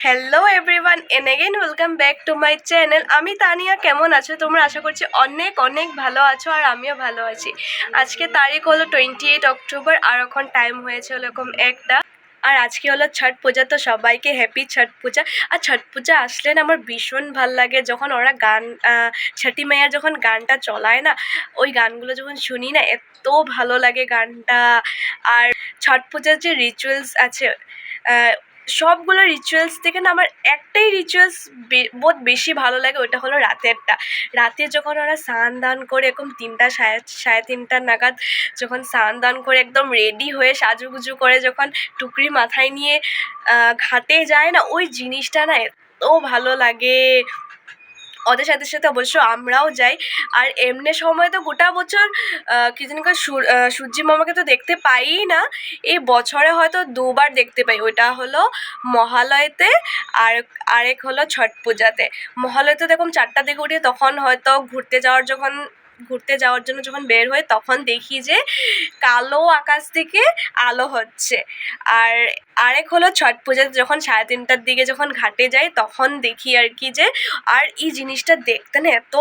Hello everyone, N again welcome back to my channel. আমি তানিয়া। কেমন আছো তোমরা? আশা করছি অনেক অনেক ভালো আছো, আর আমিও ভালো আছি। আজকে তারিখ হলো 28 অক্টোবর, আর এখন টাইম হয়েছে এরকম একটা। আর আজকে হলো ছট পূজা, তো সবাইকে হ্যাপি ছট পূজা। আর ছট পূজা আসলে না আমার ভীষণ ভাল লাগে, যখন ওরা গান ছটি মাইয়ার যখন গানটা চলায় না, ওই গানগুলো যখন শুনি না এত ভালো লাগে গানটা। আর ছট পূজার যে রিচুয়ালস আছে, সবগুলো রিচুয়ালস থেকে না আমার একটাই রিচুয়ালস বহুত বেশি ভালো লাগে, ওটা হলো রাতেরটা। রাতে যখন ওরা স্নান দান করে এরকম 3টা সাড়ে 3টা নাগাদ যখন স্নান দান করে একদম রেডি হয়ে সাজুগুজু করে যখন টুকরি মাথায় নিয়ে ঘাটে যায় না, ওই জিনিসটা না এত ভালো লাগে। ওদের সাথে সাথে অবশ্য আমরাও যাই। আর এমনি সময় তো গোটা বছর কি জানি সূর্যি মামাকে তো দেখতে পাই না। এই বছরে হয়তো 2বার দেখতে পাই, ওইটা হলো মহালয়তে আর আরেক হলো ছট পূজাতে। মহালয়তে দেখুন 4টার দিকে উঠে, তখন হয়তো ঘুরতে যাওয়ার জন্য যখন বের হই তখন দেখি যে কালো আকাশ থেকে আলো হচ্ছে। আর আরেক হলো ছট পূজাতে যখন 3:30টার দিকে যখন ঘাটে যাই তখন দেখি আর কি যে, আর এই জিনিসটা দেখতে না এত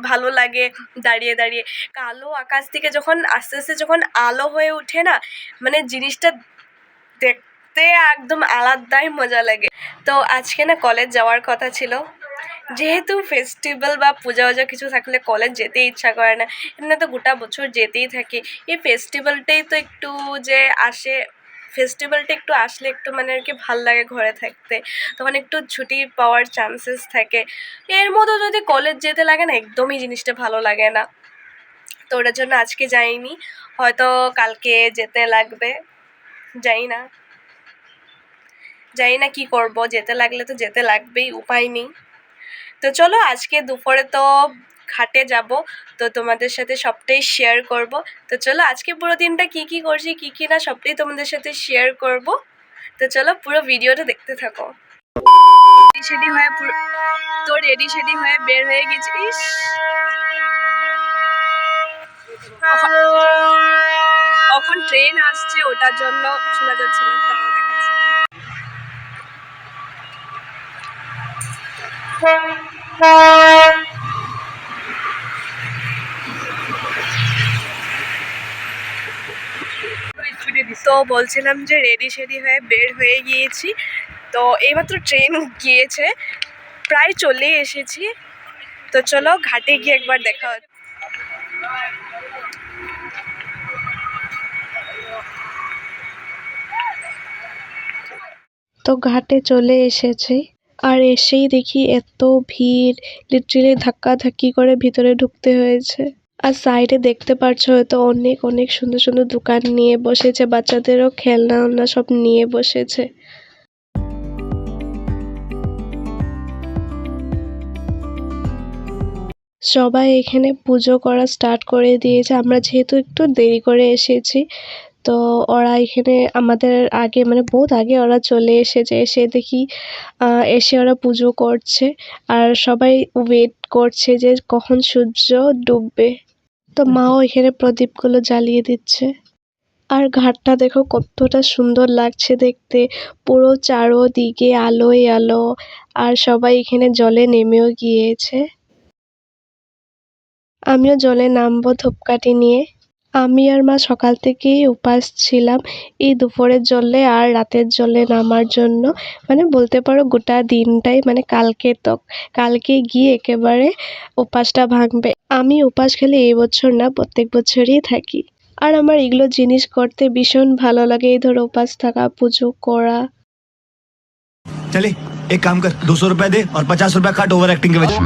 ভালো লাগে। দাঁড়িয়ে দাঁড়িয়ে কালো আকাশ থেকে যখন আস্তে আস্তে যখন আলো হয়ে ওঠে না, মানে জিনিসটা দেখতে একদম আলাদাই মজা লাগে। তো আজকে না কলেজ যাওয়ার কথা ছিল, যেহেতু ফেস্টিভ্যাল বা পূজা ওজা কিছু থাকলে কলেজ যেতে ইচ্ছা করে না। এমনি তো গোটা বছর যেতেই থাকি, এই ফেস্টিভ্যালটাই তো একটু যে আসে, ফেস্টিভ্যালটা একটু আসলে একটু মানে আর কি ভাল লাগে ঘরে থাকতে, তখন একটু ছুটি পাওয়ার চান্সেস থাকে। এর মধ্যে যদি কলেজ যেতে লাগে না, একদমই জিনিসটা ভালো লাগে না। তো ওটার জন্য আজকে যাইনি, হয়তো কালকে যেতে লাগবে। জানি না কি করব, যেতে লাগলে তো যেতে লাগবেই, উপায় নেই। তো চলো আজকে দুপুরে তো ঘাটে যাব, তো তোমাদের সাথে সবটাই শেয়ার করব। তো চলো আজকে পুরো দিনটা কি কি করছি কি কি না সবটাই তোমাদের সাথে শেয়ার করব। তো চলো পুরো ভিডিওটা দেখতে থাকো। রেডি সেডি হয়ে বের হয়ে গেছিস, এখন ট্রেন আসছে, ওটার জন্য শোনা যাচ্ছে না, তাও দেখাচ্ছে। তো বলছিলাম যে রেডি সেডি হয়ে বের হয়ে গিয়েছি, তো এইমাত্র ট্রেন গিয়েছে, প্রায় চলে এসেছি। তো চলো ঘাটে গিয়ে একবার দেখা হচ্ছে। তো ঘাটে চলে এসেছি, আর এসেই দেখি এত ভিড়, লিটারালি ধাক্কাধাক্কি করে ভিতরে ঢুকতে হয়েছে। আর সাইডে দেখতে পারছো হয়তো অনেক অনেক সুন্দর সুন্দর দোকান নিয়ে বসেছে, বাচ্চাদেরও খেলনা সব নিয়ে বসেছে। সবাই এখানে পুজো করা স্টার্ট করে দিয়েছে, আমরা যেহেতু একটু দেরি করে এসেছি। তো ওরা এখানে আমাদের আগে মানে বহুত আগে ওরা চলে এসেছে, এসে দেখি এসে ওরা পুজো করছে। আর সবাই ওয়েট করছে যে কখন সূর্য ডুববে। তো মাও এখানে প্রদীপগুলো জ্বালিয়ে দিচ্ছে। আর ঘাটটা দেখো কতটা সুন্দর লাগছে দেখতে, পুরো চারোদিকে আলোয় আলো। আর সবাই এখানে জলে নেমেও গিয়েছে। আমিও জলে নামবো ধূপকাঠি নিয়ে। আমি আর মা সকাল থেকেই উপাস ছিলাম এই দুপুরের জলে আর রাতের জলে নামার জন্য। মানে বলতে পারো গোটা দিনটাই, মানে কালকে গিয়ে একেবারে উপাসটা ভাঙবে। আমি উপাস খালি এই বছর না, প্রত্যেক বছরই থাকি। আর আমার এগুলো জিনিস করতে ভীষণ ভালো লাগে, এই ধরো উপাস থাকা, পুজো করা। चले एक काम कर, 200 रुपए दे और 50 रुपए काट ओवर एक्टिंग के वजह।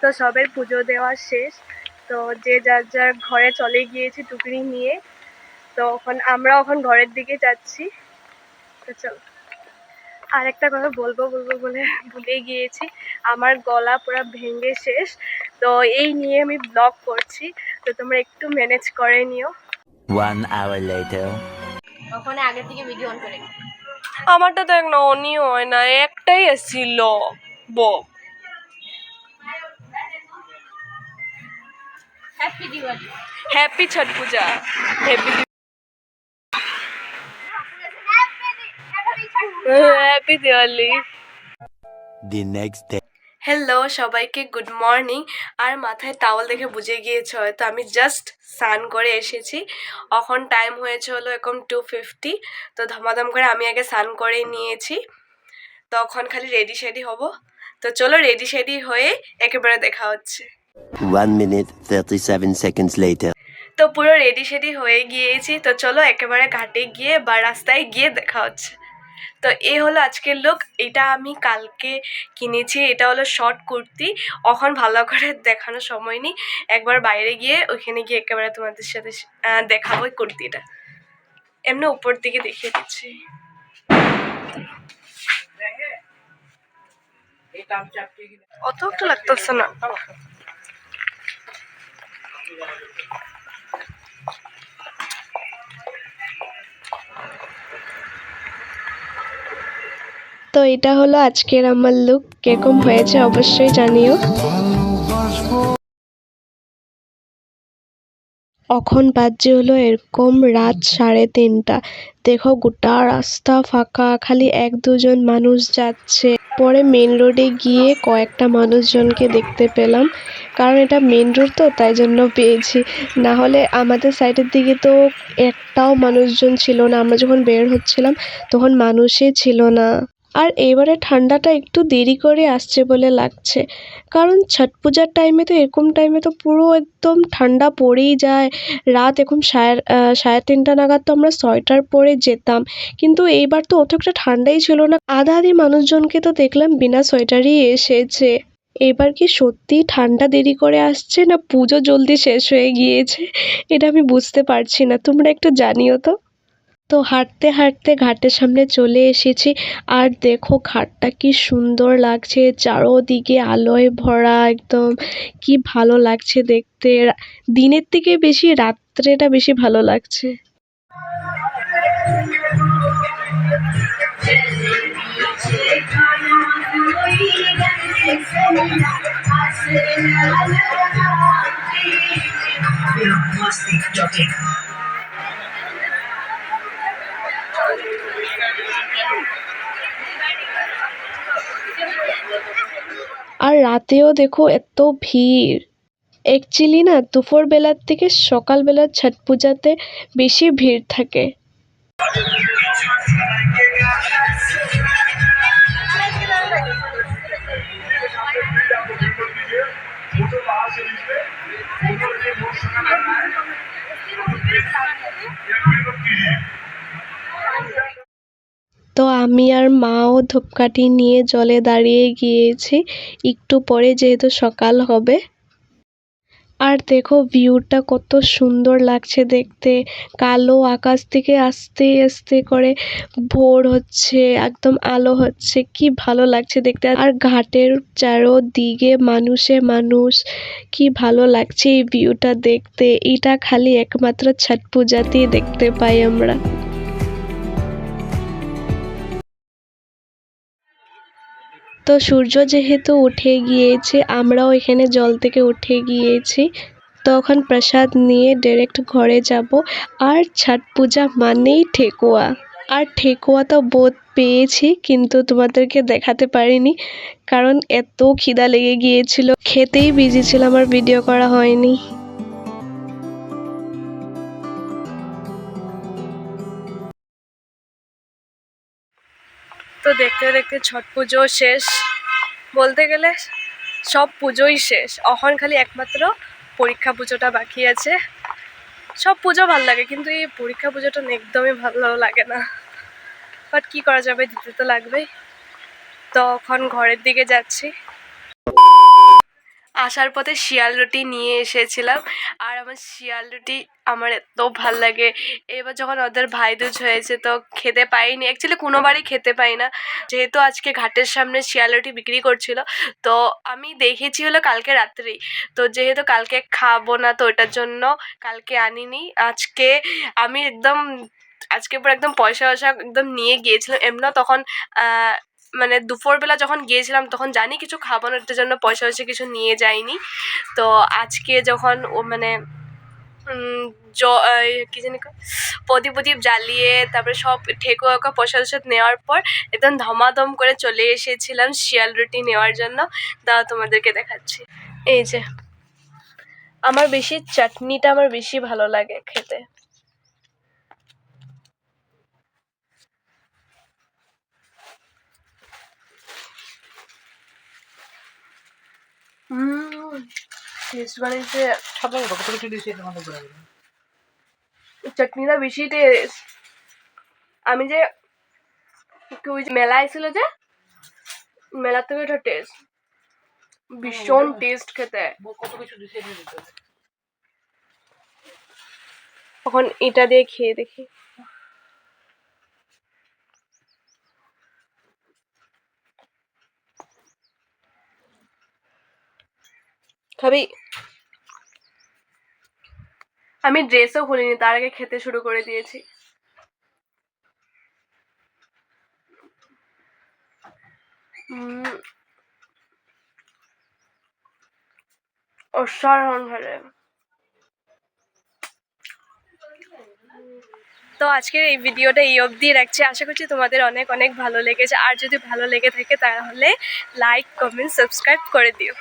তো সবের পুজো দেওয়া শেষ, তো যে যার যার ঘরে চলে গিয়েছি টুকরি নিয়ে। তো আমরা এখন ঘরের দিকে যাচ্ছি। তো চলো, আর একটা কথা বলবো বলে ভুলে গিয়েছি, আমার গলা পুরো ভেঙে শেষ। তো এই নিয়ে আমি ব্লগ করছি, তো তোমরা একটু ম্যানেজ করে নিও। 1 hour later. ওখানে আগে থেকে ভিডিও অন করে আমারটা তো এক না অনই হয় না, একটাই এসেছিল বক। Happy Diwali. Happy Chhath Puja, happy happy Diwali. The next day. Hello সবাইকে, গুড মর্নিং। আর মাথায় টাওয়াল দেখে বুঝে গিয়েছে হয়তো আমি জাস্ট স্নান করে এসেছি। এখন টাইম হয়েছে হলো এখন 2:50। তো ধমাধম করে আমি আগে স্নান করে নিয়েছি, তখন খালি রেডি শেডি হব। তো চলো রেডি শেডি হয়ে একেবারে দেখা হচ্ছে। 1 minute 37 seconds later. তো পুরো রেডি শেডি হয়ে গিয়েছি, তো চলো একেবারে ঘাটে গিয়ে বা রাস্তায় গিয়ে দেখা হচ্ছে। তো এই হলো আজকের লুক। এটা আমি কালকে কিনেছি, এটা হলো শর্ট কুর্তি। এখন ভালো করে দেখানোর সময় নেই, একবার বাইরে গিয়ে ওইখানে গিয়ে একেবারে তোমাদের সাথে দেখাবো ওই কুর্তিটা। এমনি উপর দিকে দেখিয়ে দিচ্ছি। অত একটা লাগতেছে না। তো এটা হলো আজকের আমার লুক, কিরকম হয়েছে অবশ্যই জানিও। এখন বাজছে হলো এরকম রাত 3:30। দেখো গোটা রাস্তা ফাঁকা, খালি 1-2 জন মানুষ যাচ্ছে। পরে মেন রোডে গিয়ে কয়েকটা মানুষজনকে দেখতে পেলাম, কারণ এটা মেন রোড তো তাই জন্য পেয়েছি। না হলে আমাদের সাইডের দিকে তো একটাও মানুষজন ছিল না। আমরা যখন বের হচ্ছিলাম তখন মানুষই ছিল না। আর এবারে ঠান্ডাটা একটু দেরি করে আসছে বলে লাগছে, কারণ ছট পূজার টাইমে তো এরকম টাইমে তো পুরো একদম ঠান্ডা পড়েই যায়। রাত এখন 3:30 নাগাদ তো আমরা সোয়েটার পরে যেতাম, কিন্তু এইবার তো অত একটা ঠান্ডাই ছিল না। আধা আধি মানুষজনকে তো দেখলাম বিনা সোয়েটারই এসেছে। এবার কি সত্যি ঠান্ডা দেরি করে আসছে, না পুজো জলদি শেষ হয়ে গিয়েছে, এটা আমি বুঝতে পারছি না। তোমরা একটু জানিও তো। তো হাঁটতে হাঁটতে ঘাটের সামনে চলে এসেছি। আর দেখো ঘাটটা কি সুন্দর লাগছে, চারোদিকে আলোয় ভরা একদম, কি ভালো লাগছে দেখতে। দিনের থেকে বেশি রাত্রেটা বেশি ভালো লাগছে। আর রাতেও দেখো এত ভিড়। অ্যাকচুয়ালি না দুপুরবেলার থেকে সকালবেলার ছট পূজাতে বেশি ভিড় থাকে। তো আমি আর মাও ধূপকাঠি নিয়ে জলে দাঁড়িয়ে গিয়েছি একটু পরে, যেহেতু সকাল হবে। আর দেখো ভিউটা কত সুন্দর লাগছে দেখতে। কালো আকাশ থেকে আস্তে আস্তে করে ভোর হচ্ছে, একদম আলো হচ্ছে, কি ভালো লাগছে দেখতে। আর ঘাটের চারোদিকে মানুষে মানুষ, কি ভালো লাগছে এই ভিউটা দেখতে। এটা খালি একমাত্র ছট পূজাতেই দেখতে পাই আমরা। তো সূর্য যেহেতু উঠে গিয়েছে, আমরাও এখানে জল থেকে উঠে গিয়েছি। তখন প্রসাদ নিয়ে ডাইরেক্ট ঘরে যাব। আর ছট পূজা মানেই ঠেকুয়া, আর ঠেকুয়া তো বহুত পেয়েছি, কিন্তু তোমাদেরকে দেখাতে পারিনি, কারণ এত খিদা লেগে গিয়েছিল, খেতেই বিজি ছিলাম আর ভিডিও করা হয়নি। তো দেখতে দেখতে ছট পুজো শেষ, বলতে গেলে সব পুজোই শেষ। এখন খালি একমাত্র পরীক্ষা পুজোটা বাকি আছে। সব পুজো ভালো লাগে, কিন্তু এই পরীক্ষা পুজোটা একদমই ভালো লাগে না। বাট কি করা যাবে, দিতে তো লাগবেই। তো এখন ঘরের দিকে যাচ্ছি। আসার পথে শিয়াল রুটি নিয়ে এসেছিলাম, আর আমার শিয়াল রুটি আমার এত ভাল লাগে। এবার যখন ওদের ভাইদুজ হয়েছে তো খেতে পাইনি, অ্যাকচুয়ালি কোনোবারই খেতে পাই না, যেহেতু আজকে ঘাটের সামনে শিয়াল রুটি বিক্রি করছিল। তো আমি দেখেছি হলো কালকে রাত্রেই, তো যেহেতু কালকে খাবো না তো ওটার জন্য কালকে আনিনি। আমি একদম আজকে পুরো একদম পয়সা টয়সা একদম নিয়ে গিয়েছিলাম। এমনিও তখন মানে দুপুরবেলা যখন গিয়েছিলাম তখন জানি কিছু খাবো না, ওটার জন্য পয়সা টয়সা কিছু নিয়ে যাইনি। তো আজকে যখন ও মানে কি জানি প্রদীপ জ্বালিয়ে তারপরে সব ঠেকুয়া প্রসাদ টসাদ নেওয়ার পর একদম ধমাধম করে চলে এসেছিলাম শিয়াল রুটি নেওয়ার জন্য। দাও তোমাদেরকে দেখাচ্ছি। এই যে আমার বেশি চাটনিটা আমার বেশি ভালো লাগে খেতে। টেস্ট বানিয়েছে চাটনিটা বেশি টেস্ট। আমি যে ওই যে মেলায় ছিল যে মেলা থেকে ওটা টেস্ট ভীষণ টেস্ট খেতে। এখন এটা দিয়ে খেয়ে দেখি। খাবি? আমি ড্রেসও খুলিনি, তার আগে খেতে শুরু করে দিয়েছি। অসাধারণ খেতে। তো আজকের এই ভিডিওটা এই অবধি রাখছি, আশা করছি তোমাদের অনেক অনেক ভালো লেগেছে। আর যদি ভালো লেগে থাকে তাহলে লাইক কমেন্ট সাবস্ক্রাইব করে দিও।